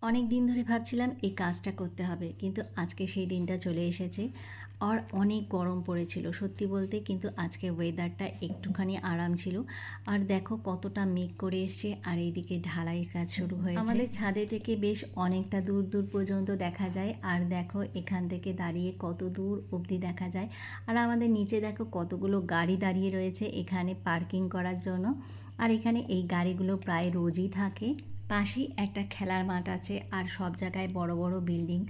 অনেক দিন ধরে ভাবছিলাম এই কাজটা করতে হবে, কিন্তু আজকে সেই দিনটা চলে এসেছে। আর অনেক গরম পড়েছিল সত্যি বলতে, কিন্তু আজকে ওয়েদারটা একটুখানি আরাম ছিল। আর দেখো কতটা মেঘ করে এসছে, আর এইদিকে ঢালাইয়ের কাজ শুরু হয়েছে। আমাদের ছাদে থেকে বেশ অনেকটা দূর দূর পর্যন্ত দেখা যায়। আর দেখো এখান থেকে দাঁড়িয়ে কত দূর অবধি দেখা যায়। আর আমাদের নিচে দেখো কতগুলো গাড়ি দাঁড়িয়ে রয়েছে এখানে পার্কিং করার জন্য। আর এখানে এই গাড়িগুলো প্রায় রোজই থাকে। পাশেই একটা খেলার মাঠ আছে, আর সব জায়গায় বড় বড় বিল্ডিং।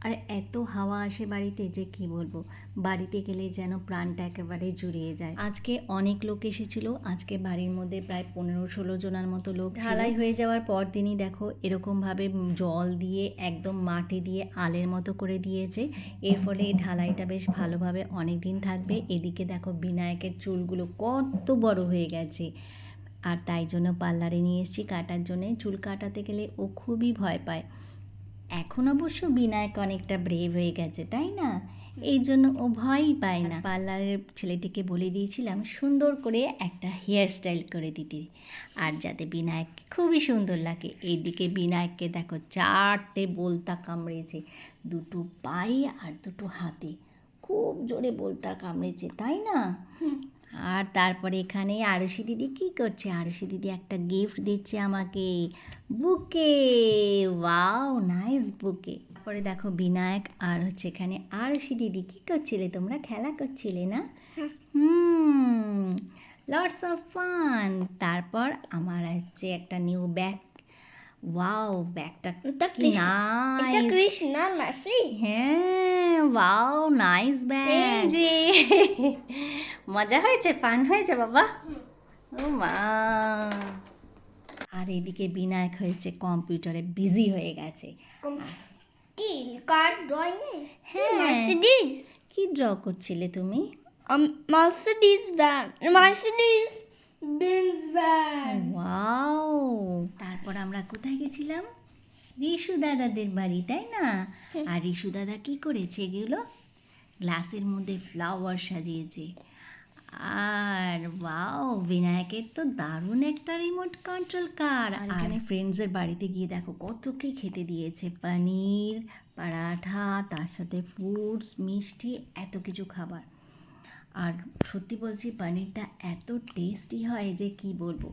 আর এত হাওয়া আসে বাড়িতে যে কি বলবো, বাড়িতে গেলে যেন প্রাণটা একেবারে জুড়িয়ে যায়। আজকে অনেক লোক এসেছিল, আজকে বাড়ির মধ্যে প্রায় 15-16 জনের মতো লোক। ঢালাই হয়ে যাওয়ার পর দিনই দেখো এরকমভাবে জল দিয়ে একদম মাটি দিয়ে আলের মতো করে দিয়েছে। এর ফলে এই ঢালাইটা বেশ ভালোভাবে অনেক দিন থাকবে। এদিকে দেখো বিনায়কের চুলগুলো কত বড় হয়ে গেছে, আর তাই জন্য পার্লারে নিয়ে এসেছি কাটার জন্যে। চুল কাটাতে গেলে ও খুবই ভয় পায়। এখন অবশ্য বিনায়ক অনেকটা ব্রেভ হয়ে গেছে, তাই না? এই জন্য ও ভয়ই পায় না। পার্লারের ছেলেটিকে বলে দিয়েছিলাম সুন্দর করে একটা হেয়ার স্টাইল করে দিতে, আর যাতে বিনায়ককে খুবই সুন্দর লাগে। এইদিকে বিনায়ককে দেখো 4টে বলতা কামড়েছে, 2টো পায়ে আর 2টো হাতে। খুব জোরে বলতা কামড়েছে, তাই না? আর তারপরে এখানে আরুষি দিদি কী করছে? আরুষি দিদি একটা গিফট দিচ্ছে আমাকে, বুকে। ওয়াও, নাইস বুকে। তারপরে দেখো বিনায়ক আর হচ্ছে এখানে আরুষি দিদি কী করছিলে? তোমরা খেলা করছিলে না? Lots of fun. তারপর আমার হচ্ছে একটা নিউ ব্যাগ। ওয়াও, ব্যাগটা কি নাইস। কৃষ্ণা মাসি। হ্যাঁ, ওয়াও, নাইস ব্যাগ। যে মজা হয়েছে, ফান হয়েছে বাবা। ও মা। আর এদিকে বিনায়ক হয়েছে কম্পিউটারে বিজি হয়ে গেছে। কি কার ড্রয়িং এ? হ্যাঁ। মার্সিডিজ। কি ড্র করছিলে তুমি? Mercedes van, Mercedes Benz van. Wow. তারপর আমরা কোথায় গেছিলাম? রিশু দাদাদের বাড়ি, তাই না? আর রিশু দাদা কি করেছে এগুলো? গ্লাসের মধ্যে ফ্লাওয়ার সাজিয়েছে। আর ওয়াও, বিনায়কের তো দারুণ একটা রিমোট কন্ট্রোল কার। আর এখানে ফ্রেন্ডসের বাড়িতে গিয়ে দেখো কত কি খেতে দিয়েছে, পনির, পরাঠা, তার সাথে ফ্রুটস, মিষ্টি, এত কিছু খাবার। আর সত্যি বলছি পনিরটা এত টেস্টি হয় যে কি বলবো।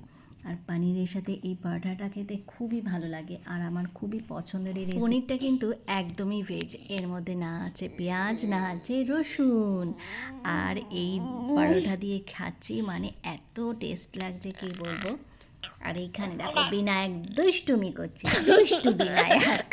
আর পনিরের সাথে এই পরোটাটা খেতে খুবই ভালো লাগে, আর আমার খুবই পছন্দের এই পনিরটা কিন্তু একদমই ভেজ। এর মধ্যে না আছে পেঁয়াজ, না আছে রসুন। আর এই পরোটা দিয়ে খাচ্ছি, মানে এত টেস্ট লাগছে কি বলবো। আর এইখানে দেখো বিনায়ক দুষ্টুমি করছে, দুষ্টু বিনায়ক।